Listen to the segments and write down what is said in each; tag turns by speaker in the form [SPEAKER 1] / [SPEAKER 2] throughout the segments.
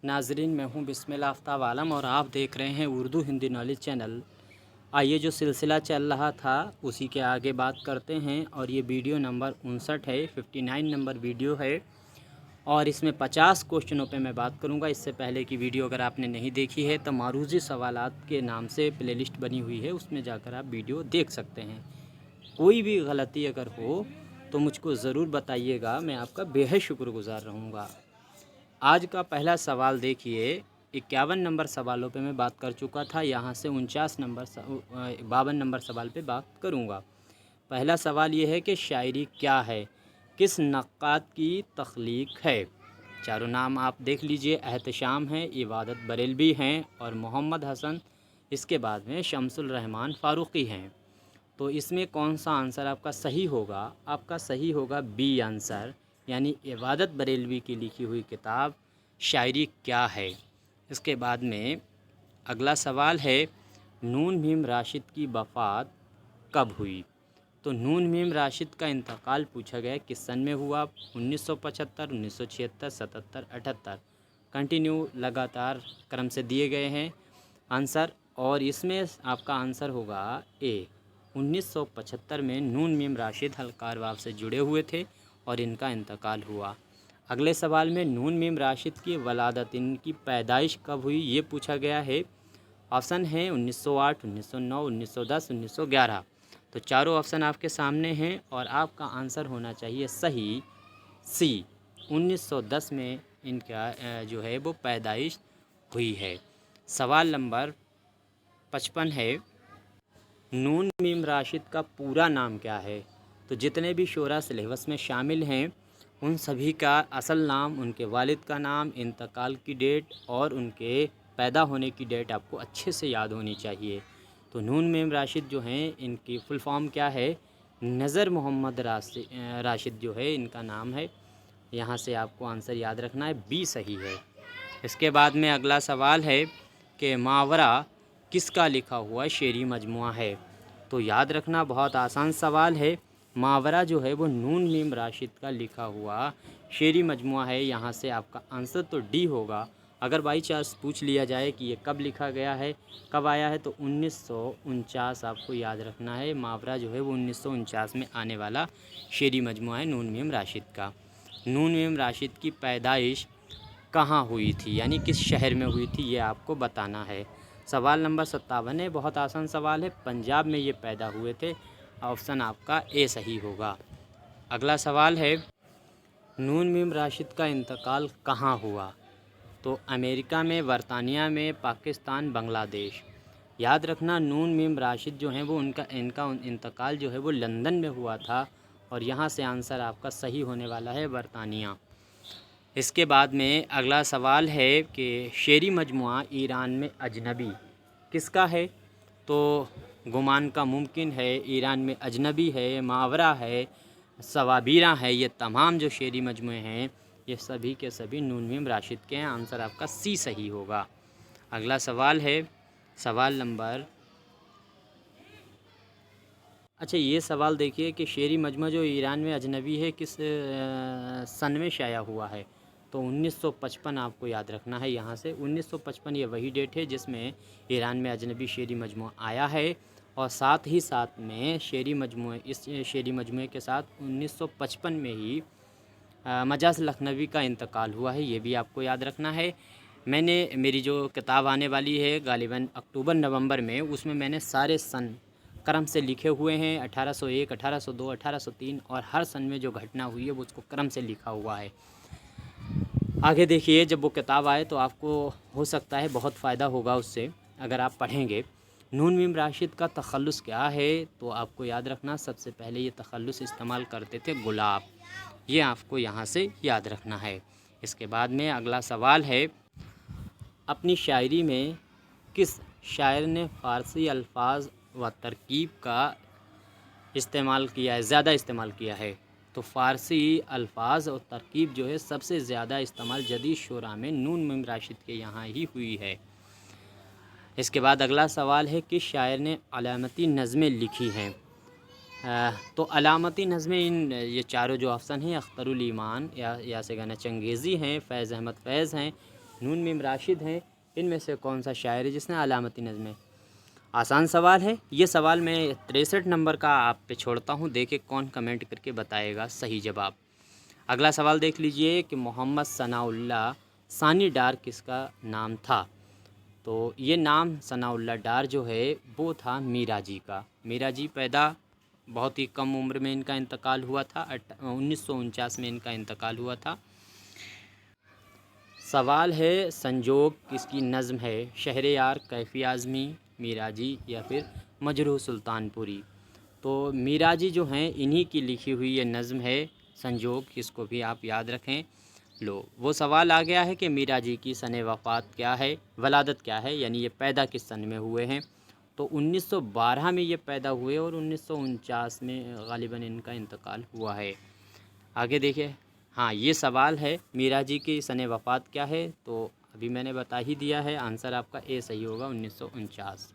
[SPEAKER 1] नाजरीन, मैं हूं बिस्मिल्लाह आफ्ताब आलम और आप देख रहे हैं उर्दू हिंदी नॉलेज चैनल। आइए, जो सिलसिला चल रहा था उसी के आगे बात करते हैं। और ये वीडियो नंबर 59 है, 59 नंबर वीडियो है और इसमें 50 क्वेश्चनों पे मैं बात करूंगा। इससे पहले की वीडियो अगर आपने नहीं देखी है तो मारूजी सवालात के नाम से प्लेलिस्ट बनी हुई है, उसमें जाकर आप वीडियो देख सकते हैं। कोई भी गलती अगर हो तो मुझको ज़रूर बताइएगा, मैं आपका बेहद शुक्रगुज़ार रहूँगा। आज का पहला सवाल देखिए, 51 नंबर सवालों पे मैं बात कर चुका था, यहाँ से 52 नंबर सवाल पे बात करूँगा। पहला सवाल ये है कि शायरी क्या है, किस नक्कात की तख्लीक है। चारों नाम आप देख लीजिए, एहतशाम है, इबादत बरेलवी हैं और मोहम्मद हसन, इसके बाद में शमसुल रहमान फ़ारूक़ी हैं। तो इसमें कौन सा आंसर आपका सही होगा? आपका सही होगा बी आंसर, यानी इबादत बरेलवी की लिखी हुई किताब शायरी क्या है। इसके बाद में अगला सवाल है, नून मीम राशिद की वफ़ात कब हुई। तो नून मीम राशिद का इंतकाल पूछा गया किस सन में हुआ। 1975, 1976, 77, 78। कंटिन्यू लगातार क्रम से दिए गए हैं आंसर, और इसमें आपका आंसर होगा ए। 1975 में नून मीम राशिद हलकार वाव से जुड़े हुए थे और इनका इंतकाल हुआ। अगले सवाल में नून मीम राशिद की वलादत, इनकी पैदाइश कब हुई, ये पूछा गया है। ऑप्शन है 1908, 1909, 1910, 1911। तो चारों ऑप्शन आपके सामने हैं और आपका आंसर होना चाहिए सही सी। 1910 में इनका जो है वो पैदाइश हुई है। सवाल नंबर 55 है, नून मीम राशिद का पूरा नाम क्या है। तो जितने भी शोरा सिलेबस में शामिल हैं उन सभी का असल नाम, उनके वालिद का नाम, इंतकाल की डेट और उनके पैदा होने की डेट आपको अच्छे से याद होनी चाहिए। तो नून मीम राशिद जो हैं, इनकी फुल फॉर्म क्या है, नज़र मोहम्मद राशिद जो है इनका नाम है। यहाँ से आपको आंसर याद रखना है, बी सही है। इसके बाद में अगला सवाल है कि मावरा किसका लिखा हुआ शेरी मजमुआ है। तो याद रखना, बहुत आसान सवाल है। मावरा जो है वो नून मीम राशिद का लिखा हुआ शेरी मजमुआ है। यहाँ से आपका आंसर तो डी होगा। अगर बाई चांस पूछ लिया जाए कि ये कब लिखा गया है, कब आया है, तो 1949 आपको याद रखना है। मावरा जो है वो 1949 में आने वाला शेरी मजमुआ है नून मीम राशिद का। नून मीम राशिद की पैदाइश कहाँ हुई थी, यानी किस शहर में हुई थी, ये आपको बताना है। सवाल नंबर 57 है, बहुत आसान सवाल है, पंजाब में ये पैदा हुए थे। ऑप्शन आपका ए सही होगा। अगला सवाल है, नून मीम राशिद का इंतकाल कहाँ हुआ। तो अमेरिका में, बरतानिया में, पाकिस्तान, बांग्लादेश। याद रखना, नून मीम राशिद जो हैं वो इनका इंतकाल जो है वो लंदन में हुआ था और यहाँ से आंसर आपका सही होने वाला है बरतानिया। इसके बाद में अगला सवाल है कि शेरी मजमुआ ईरान में अजनबी किसका है। तो गुमान का मुमकिन है, ईरान में अजनबी है, मावरा है, सवाबीरा है, ये तमाम जो शेरी मजमुए हैं ये सभी के सभी नून मीम राशिद के हैं। आंसर आपका सी सही होगा। अगला सवाल है सवाल नंबर, अच्छा ये सवाल देखिए कि शेरी मजमा जो ईरान में अजनबी है किस सन में शाया हुआ है। तो 1955 आपको याद रखना है। यहाँ से 1955 ये वही डेट है जिसमें ईरान में अजनबी शेरी मजमू आया है। और साथ ही साथ में इस शेरी मजमू के साथ 1955 में ही मजाज लखनवी का इंतकाल हुआ है, ये भी आपको याद रखना है। मैंने मेरी जो किताब आने वाली है गालिबन अक्टूबर नवंबर में, उसमें मैंने सारे सन क्रम से लिखे हुए हैं। 1801, 1802, 1803 और हर सन में जो घटना हुई है वो उसको क्रम से लिखा हुआ है। आगे देखिए, जब वो किताब आए तो आपको हो सकता है बहुत फ़ायदा होगा उससे अगर आप पढ़ेंगे। नून मीम राशिद का तखल्लुस क्या है, तो आपको याद रखना, सबसे पहले ये तखल्लुस इस्तेमाल करते थे गुलाब, ये आपको यहाँ से याद रखना है। इसके बाद में अगला सवाल है, अपनी शायरी में किस शायर ने फ़ारसी अल्फाज व तरकीब का इस्तेमाल किया है, ज़्यादा इस्तेमाल किया है। तो फ़ारसी अल्फाज और तरकीब जो है सबसे ज़्यादा इस्तेमाल जदीद शुरा में नून मीम राशिद के यहाँ ही हुई है। इसके बाद अगला सवाल है, किस शायर ने अलामती नज़में लिखी हैं। तो अलामती नज़में ये चारों जो ऑप्शन हैं, अख्तरुल ईमान या से गाना चंगेज़ी हैं, फ़ैज़ अहमद फ़ैज़ हैं, नून मीम राशिद हैं, इनमें से कौन सा शायर है जिसने अलामती नज़्म है? आसान सवाल है। ये सवाल मैं 63 नंबर का आप पे छोड़ता हूँ, देखे कौन कमेंट करके बताएगा सही जवाब। अगला सवाल देख लीजिए कि मोहम्मद सनाउल्लाह सानी डार किसका नाम था? तो ये नाम सनाउल्लाह डार जो है वो था मीरा जी का। मीरा जी पैदा बहुत ही कम उम्र में इनका इंतकाल हुआ था, 1949 में इनका इंतकाल हुआ था। सवाल है संजोग किसकी नज़्म है? शहरयार, कैफ़ी आज़मी, मीरा जी या फिर मजरूह सुल्तानपुरी? तो मीरा जी जो हैं इन्हीं की लिखी हुई ये नज़्म है संजोग, इसको भी आप याद रखें। लो वो सवाल आ गया है कि मीरा जी की सन वफ़ात क्या है, वलादत क्या है, यानी ये पैदा किस सन में हुए हैं? तो 1912 में ये पैदा हुए और 1949 में ग़ालिबन इनका इंतकाल हुआ है। आगे देखिए, हाँ ये सवाल है मीरा जी की सन वफ़ात क्या है? तो अभी मैंने बता ही दिया है, आंसर आपका ए सही होगा, 1949।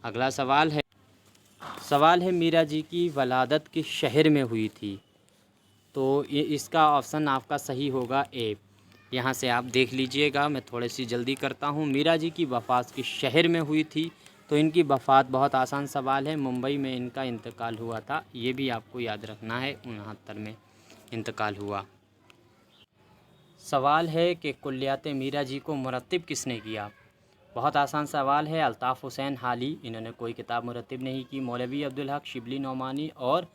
[SPEAKER 1] अगला सवाल है मीरा जी की वलादत किस शहर में हुई थी? तो ये इसका ऑप्शन आपका सही होगा ए। यहाँ से आप देख लीजिएगा, मैं थोड़ी सी जल्दी करता हूँ। मीरा जी की वफ़ात किस शहर में हुई थी? तो इनकी वफ़ात बहुत आसान सवाल है, मुंबई में इनका इंतकाल हुआ था, ये भी आपको याद रखना है, 69 में इंतकाल हुआ। सवाल है कि कुल्लियात मीरा जी को मुरत्तिब किसने किया? बहुत आसान सवाल है, अल्ताफ़ हुसैन हाली, इन्होंने कोई किताब मुरत्तिब नहीं की। मौलवी अब्दुल हक, शिबली नौमानी और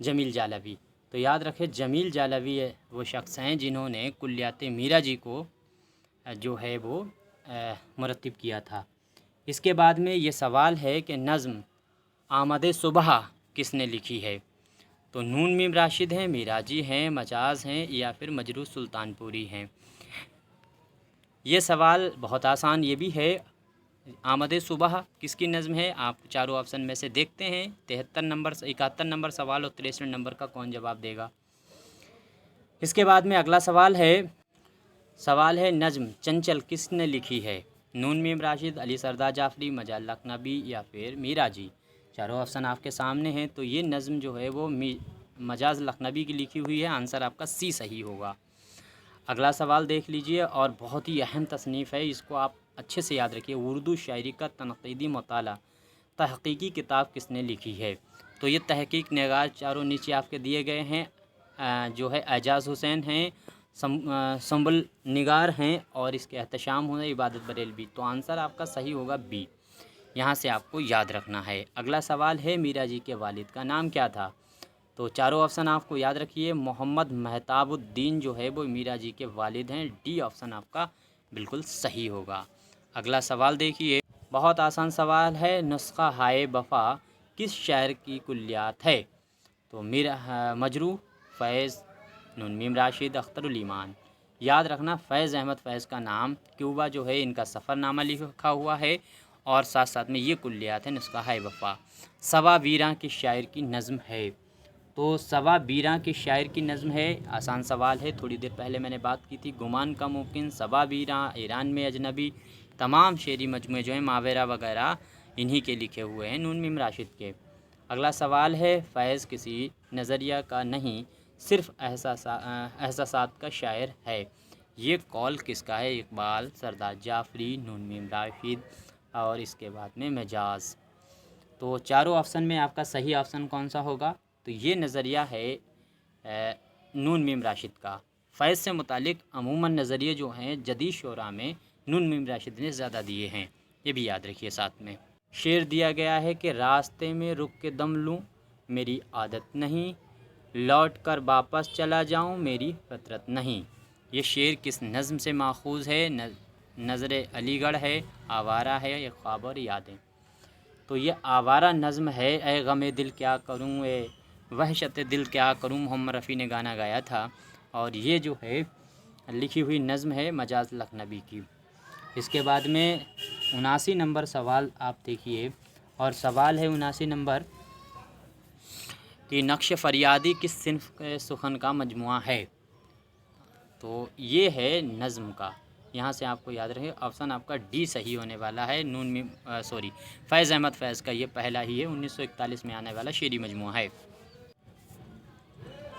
[SPEAKER 1] जमील जालवी। तो याद रखें जमील जालवी वो शख्स हैं जिन्होंने कुल्लियात मीरा जी को जो है वो मुरत्तिब किया था। इसके बाद में ये सवाल है कि नज़्म आमद सुबह किसने लिखी है? तो नून मीम राशिद हैं, मीरा जी हैं, मजाज हैं या फिर मजरूह सुल्तानपुरी हैं? ये सवाल बहुत आसान ये भी है, आमद सुबह किसकी नज़्म है? आप चारों ऑप्शन में से देखते हैं, 73 नंबर, 71 नंबर सवाल और 63 नंबर का कौन जवाब देगा। इसके बाद में अगला सवाल है नज़्म चंचल किसने लिखी है? नून मीम राशिद, अली सरदार जाफरी, मजाल लखनवी या फिर मीरा जी? चारों ऑप्शन आपके सामने हैं। तो ये नज़्म जो है वो मजाज लखनवी की लिखी हुई है, आंसर आपका सी सही होगा। अगला सवाल देख लीजिए और बहुत ही अहम तसनीफ़ है, इसको आप अच्छे से याद रखिए। उर्दू शायरी का तनक़ीदी मुताला तहक़ीक़ी किताब किसने लिखी है? तो ये तहक़ीक़ निगार चारों नीचे आपके दिए गए हैं, जो है एजाज़ हुसैन हैं, संबल निगार हैं और इसके एहतशाम हुए इबादत बरेलवी। तो आंसर आपका सही होगा बी, यहाँ से आपको याद रखना है। अगला सवाल है मीरा जी के वालिद का नाम क्या था? तो चारों ऑप्शन आपको याद रखिए, मोहम्मद महताबुद्दीन जो है वो मीरा जी के वालिद हैं, डी ऑप्शन आपका बिल्कुल सही होगा। अगला सवाल देखिए, बहुत आसान सवाल है, नुस्खा हाय वफ़ा किस शायर की कुल्लियात है? तो मजरूह, फैज़, नून मीम राशिद, अख्तरुल ईमान? याद रखना फैज़ अहमद फैज़ का नाम क्यूबा जो है इनका सफ़रनामा लिखा हुआ है और साथ साथ में ये कुल्लियात है नुस्खा हाय वफ़ा। सवा वीरां की शायर की नज़्म है? तो सवा बीरा के शायर की नज़्म है, आसान सवाल है, थोड़ी देर पहले मैंने बात की थी। गुमान का मुमकिन, सवा बीरा, ईरान में अजनबी, तमाम शेरी मजमूए जो हैं मावेरा वगैरह इन्हीं के लिखे हुए हैं, नून मीम राशिद के। अगला सवाल है, फैज़ किसी नज़रिया का नहीं सिर्फ़ एहसासात का शायर है, ये कौल किसका है? इकबाल, सरदार जाफरी, नून मीम राशिद और इसके बाद में मजाज? तो चारों ऑप्शन में आपका सही ऑप्शन कौन सा होगा? तो ये नज़रिया है नून मीम राशिद का। फैज़ से मुतालिक अमूमन नज़रिए जो हैं जदीद शोरा में नून मीम राशिद ने ज़्यादा दिए हैं, ये भी याद रखिए। साथ में शेर दिया गया है कि रास्ते में रुक के दम लूँ मेरी आदत नहीं, लौट कर वापस चला जाऊँ मेरी फितरत नहीं। ये शेर किस नज़्म से माखूज़ है? नज़र अलीगढ़ है, आवारा है या ख्वाब और यादें? तो ये आवारा नज़्म है। ए गमे दिल क्या करूँ, ए वहशत दिल क्या करूँ, मोहम्मद रफ़ी ने गाना गाया था और ये जो है लिखी हुई नज़्म है मजाज लखनवी की। इसके बाद में 79 नंबर सवाल आप देखिए और सवाल है 79 नंबर कि नक्श फरियादी किस सिन्फ़ के सुखन का मजमुआ है? तो ये है नज़्म का, यहाँ से आपको याद रहे ऑप्शन आपका डी सही होने वाला है। फैज़ अहमद फैज़ का ये पहला ही है, 1941 में आने वाला शेरी मजमुआ है।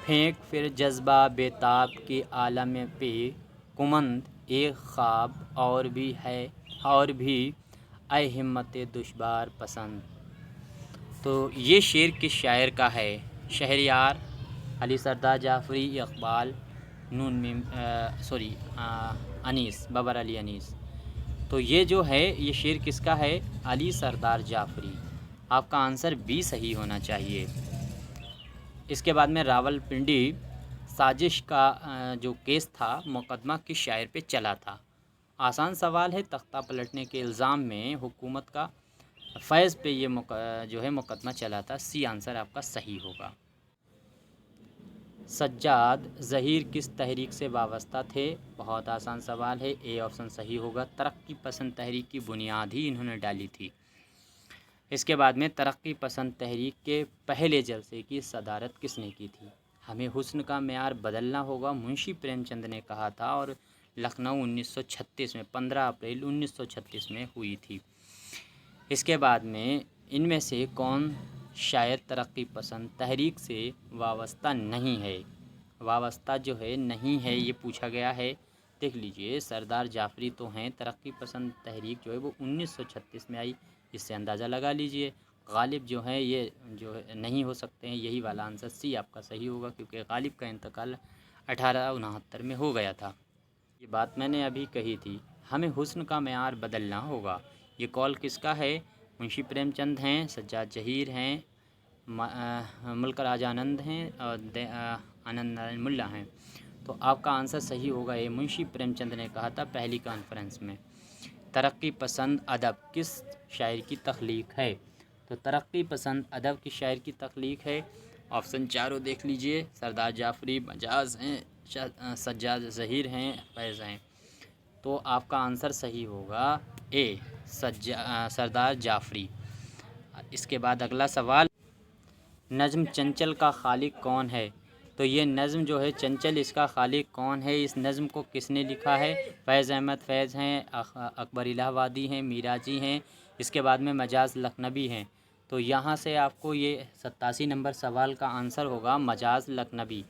[SPEAKER 1] फेंक फिर जज्बा बेताब के आलम पे कुमंद ایک خواب اور بھی ہے اور بھی اے ہمت دشوار پسند۔ تو یہ شعر کس شاعر کا ہے؟ شہریار، علی سردار جعفری، اقبال، انیس، بابر علی انیس۔ تو یہ جو ہے یہ شعر کس کا ہے؟ علی سردار جعفری۔ آپ کا آنسر بی صحیح ہونا چاہیے۔ اس کے بعد میں راول پنڈی سازش کا جو کیس تھا مقدمہ کس شاعر پہ چلا تھا؟ آسان سوال ہے۔ تختہ پلٹنے کے الزام میں حکومت کا فیض پہ یہ جو ہے مقدمہ چلا تھا۔ سی آنسر آپ کا صحیح ہوگا۔ سجاد ظہیر کس تحریک سے وابستہ تھے؟ بہت آسان سوال ہے، اے آپشن صحیح ہوگا۔ ترقی پسند تحریک کی بنیاد ہی انہوں نے ڈالی تھی۔ اس کے بعد میں ترقی پسند تحریک کے پہلے جلسے کی صدارت کس نے کی تھی؟ ہمیں حسن کا معیار بدلنا ہوگا منشی پریم چند نے کہا تھا اور لکھنؤ 1936 میں 15 اپریل 1936 میں ہوئی تھی۔ اس کے بعد میں ان میں سے کون شاعر ترقی پسند تحریک سے وابستہ نہیں ہے؟ وابستہ جو ہے نہیں ہے یہ پوچھا گیا ہے۔ دیکھ لیجئے، سردار جعفری تو ہیں، ترقی پسند تحریک جو ہے وہ 1936 میں آئی، اس سے اندازہ لگا لیجئے۔ غالب جو ہیں یہ جو نہیں ہو سکتے ہیں، یہی والا آنسر سی آپ کا صحیح ہوگا، کیونکہ غالب کا انتقال 1869 میں ہو گیا تھا۔ یہ بات میں نے ابھی کہی تھی، ہمیں حسن کا معیار بدلنا ہوگا۔ یہ کال کس کا ہے؟ منشی پریم چند ہیں، سجاد ظہیر ہیں، ملک راج آنند ہیں اور آنند نارائن ملا ہیں۔ تو آپ کا آنسر صحیح ہوگا، یہ منشی پریم چند نے کہا تھا پہلی کانفرنس میں۔ ترقی پسند ادب کس شاعر کی تخلیق ہے؟ تو ترقی پسند ادب کی شاعر کی تخلیق ہے، آپشن چاروں دیکھ لیجئے، سردار جعفری، مجاز ہیں، سجاد ظہیر ہیں، فیض ہیں۔ تو آپ کا آنسر صحیح ہوگا اے سردار جعفری۔ اس کے بعد اگلا سوال، نظم چنچل کا خالق کون ہے؟ تو یہ نظم جو ہے چنچل، اس کا خالق کون ہے؟ اس نظم کو کس نے لکھا ہے؟ فیض احمد فیض ہیں، اکبر الہ آبادی ہیں، میرا جی ہیں، اس کے بعد میں مجاز لکھنوی ہیں۔ تو یہاں سے آپ کو یہ 87 نمبر سوال کا آنسر ہوگا مجاز لکھنوی۔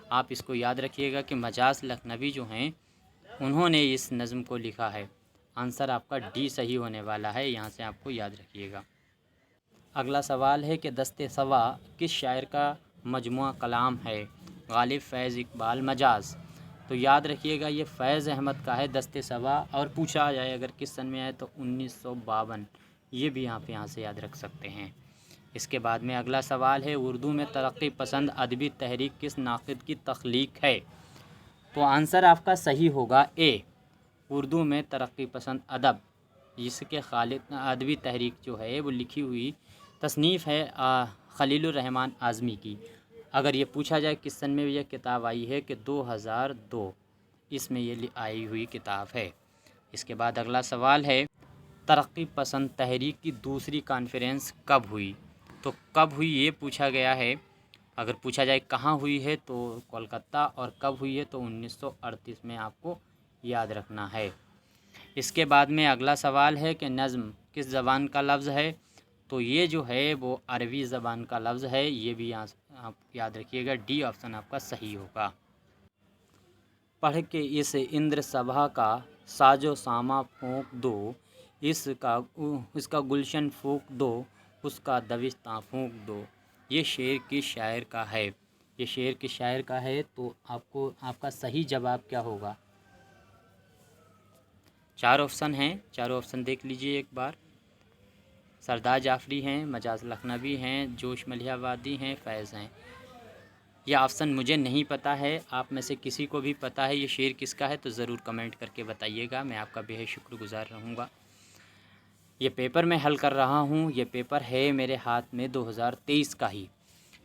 [SPEAKER 1] آپ اس کو یاد رکھیے گا کہ مجاز لکھنوی جو ہیں انہوں نے اس نظم کو لکھا ہے۔ آنسر آپ کا ڈی صحیح ہونے والا ہے، یہاں سے آپ کو یاد رکھیے گا۔ اگلا سوال ہے کہ دست صبا کس شاعر کا مجموعہ کلام ہے؟ غالب، فیض، اقبال، مجاز۔ تو یاد رکھیے گا یہ فیض احمد کا ہے دست صبا، اور پوچھا جائے اگر کس سن میں آئے تو 1952، یہ بھی آپ یہاں سے یاد رکھ سکتے ہیں۔ اس کے بعد میں اگلا سوال ہے، اردو میں ترقی پسند ادبی تحریک کس ناقد کی تخلیق ہے؟ تو آنسر آپ کا صحیح ہوگا اے، اردو میں ترقی پسند ادب، جس کے خالق ادبی تحریک جو ہے وہ لکھی ہوئی تصنیف ہے خلیل الرحمن اعظمی کی۔ اگر یہ پوچھا جائے کس سن میں یہ کتاب آئی ہے کہ 2002، اس میں یہ آئی ہوئی کتاب ہے۔ اس کے بعد اگلا سوال ہے، ترقی پسند تحریک کی دوسری کانفرنس کب ہوئی؟ تو کب ہوئی یہ پوچھا گیا ہے۔ اگر پوچھا جائے کہاں ہوئی ہے تو کولکتہ، اور کب ہوئی ہے تو 1938 میں آپ کو یاد رکھنا ہے۔ اس کے بعد میں اگلا سوال ہے کہ نظم کس زبان کا لفظ ہے؟ تو یہ جو ہے وہ عربی زبان کا لفظ ہے، یہ بھی آپ یاد رکھیے گا، ڈی آپشن آپ کا صحیح ہوگا۔ پڑھ کے اس اندر سبھا کا ساز و ساما پھونک دو، اس کا گلشن پھونک دو، اس کا دبستاں پھونک دو۔ یہ شعر کس شاعر کا ہے؟ یہ شعر کس شاعر کا ہے؟ تو آپ کا صحیح جواب کیا ہوگا؟ چار آپشن ہیں، چاروں آپشن دیکھ لیجئے ایک بار۔ سردار جعفری ہیں، مجاز لکھنوی ہیں، جوش ملیح آبادی ہیں، فیض ہیں۔ یہ آپشن مجھے نہیں پتہ ہے، آپ میں سے کسی کو بھی پتہ ہے یہ شعر کس کا ہے تو ضرور کمنٹ کر کے بتائیے گا، میں آپ کا بے حد شکر گزار رہوں گا۔ یہ پیپر میں حل کر رہا ہوں، یہ پیپر ہے میرے ہاتھ میں 2023 کا ہی۔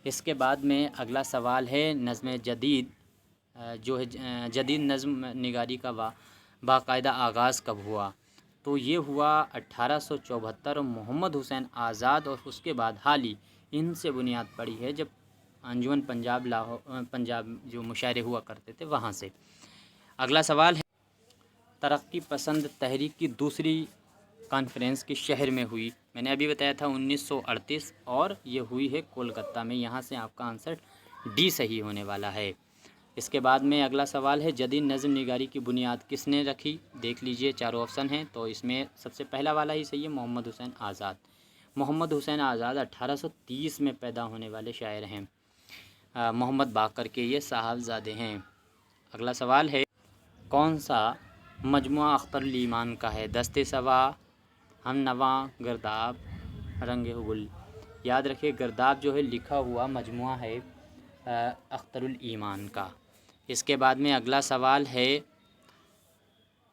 [SPEAKER 1] اس کے بعد میں اگلا سوال ہے، نظم جدید جو ہے جدید نظم نگاری کا باقاعدہ آغاز کب ہوا؟ تو یہ ہوا 1874، محمد حسین آزاد اور اس کے بعد حال ہی ان سے بنیاد پڑی ہے، جب انجمن پنجاب جو مشاعرے ہوا کرتے تھے وہاں سے۔ اگلا سوال ہے، ترقی پسند تحریک کی دوسری کانفرنس کس شہر میں ہوئی؟ میں نے ابھی بتایا تھا 1938، اور یہ ہوئی ہے کولکتہ میں، یہاں سے آپ کا آنسر ڈی صحیح ہونے والا ہے۔ اس کے بعد میں اگلا سوال ہے، جدید نظم نگاری کی بنیاد کس نے رکھی؟ دیکھ لیجئے چاروں آپشن ہیں، تو اس میں سب سے پہلا والا ہی صحیح ہے، محمد حسین آزاد۔ محمد حسین آزاد 1830 میں پیدا ہونے والے شاعر ہیں، محمد باقر کے یہ صاحبزادے ہیں۔ اگلا سوال ہے، کون سا مجموعہ اختر الایمان کا ہے؟ دست صبا، ہم نواں، گرداب، رنگ گل۔ یاد رکھیے گرداب جو ہے لکھا ہوا مجموعہ ہے اختر الایمان کا۔ اس کے بعد میں اگلا سوال ہے،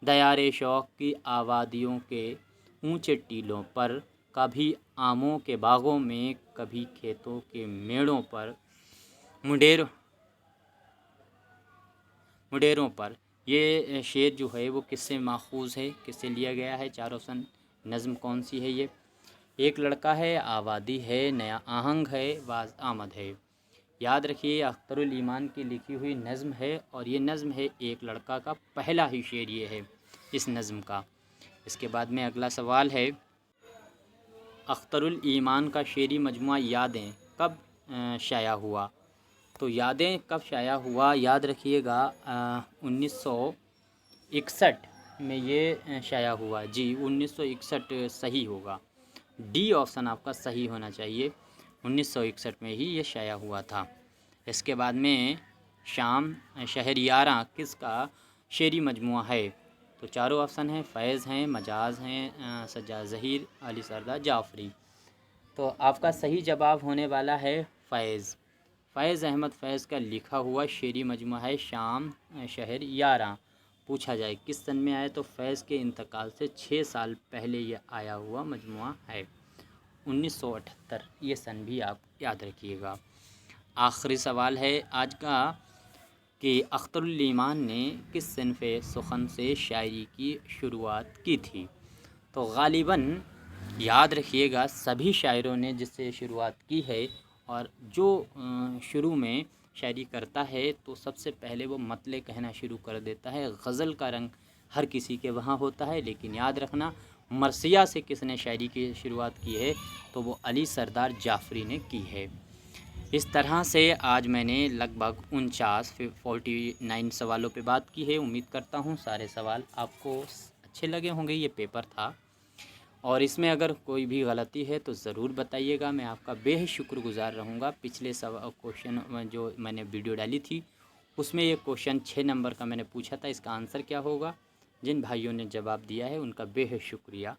[SPEAKER 1] دیار شوق کی آبادیوں کے اونچے ٹیلوں پر، کبھی آموں کے باغوں میں، کبھی کھیتوں کے میڑوں پر، مڈیروں پر، یہ شعر جو ہے وہ کس سے ماخوذ ہے، کس سے لیا گیا ہے؟ چار آپشن، نظم کون سی ہے یہ؟ ایک لڑکا ہے، آبادی ہے، نیا آہنگ ہے، واز آمد ہے۔ یاد رکھیے اختر الایمان کی لکھی ہوئی نظم ہے، اور یہ نظم ہے ایک لڑکا کا پہلا ہی شعر یہ ہے اس نظم کا۔ اس کے بعد میں اگلا سوال ہے، اختر الایمان کا شعری مجموعہ یادیں کب شائع ہوا؟ تو یادیں کب شائع ہوا، یاد رکھیے گا 1961 میں یہ شائع ہوا۔ جی 1961 صحیح ہوگا، ڈی آپشن آپ کا صحیح ہونا چاہیے، 1961 میں ہی یہ شائع ہوا تھا۔ اس کے بعد میں شام شہر یاراں کس کا شعری مجموعہ ہے؟ تو چاروں آپشن ہیں، فیض ہیں، مجاز ہیں، سجاد ظہیر، علی سردار جعفری۔ تو آپ کا صحیح جواب ہونے والا ہے فیض۔ فیض احمد فیض کا لکھا ہوا شعری مجموعہ ہے شام شہر یاراں۔ پوچھا جائے کس سن میں آئے تو فیض کے انتقال سے 6 سال پہلے یہ آیا ہوا مجموعہ ہے، 1978 یہ سن بھی آپ یاد رکھیے گا۔ آخری سوال ہے آج کا کہ اختر الایمان نے کس صنف سخن سے شاعری کی شروعات کی تھی؟ تو غالباً یاد رکھیے گا سبھی شاعروں نے جس سے شروعات کی ہے، اور جو شروع میں شاعری کرتا ہے تو سب سے پہلے وہ مطلع کہنا شروع کر دیتا ہے۔ غزل کا رنگ ہر کسی کے وہاں ہوتا ہے، لیکن یاد رکھنا مرثیہ سے کس نے شاعری کی شروعات کی ہے تو وہ علی سردار جعفری نے کی ہے۔ اس طرح سے آج میں نے لگ بھگ 49 سوالوں پہ بات کی ہے۔ امید کرتا ہوں سارے سوال آپ کو اچھے لگے ہوں گے۔ یہ پیپر تھا، اور اس میں اگر کوئی بھی غلطی ہے تو ضرور بتائیے گا، میں آپ کا بے حد شکر گزار رہوں گا۔ پچھلے کوشچن جو میں نے ویڈیو ڈالی تھی اس میں یہ کوشچن 6 نمبر کا میں نے پوچھا تھا، اس کا آنسر کیا ہوگا؟ جن بھائیوں نے جواب دیا ہے ان کا بے حد شکریہ۔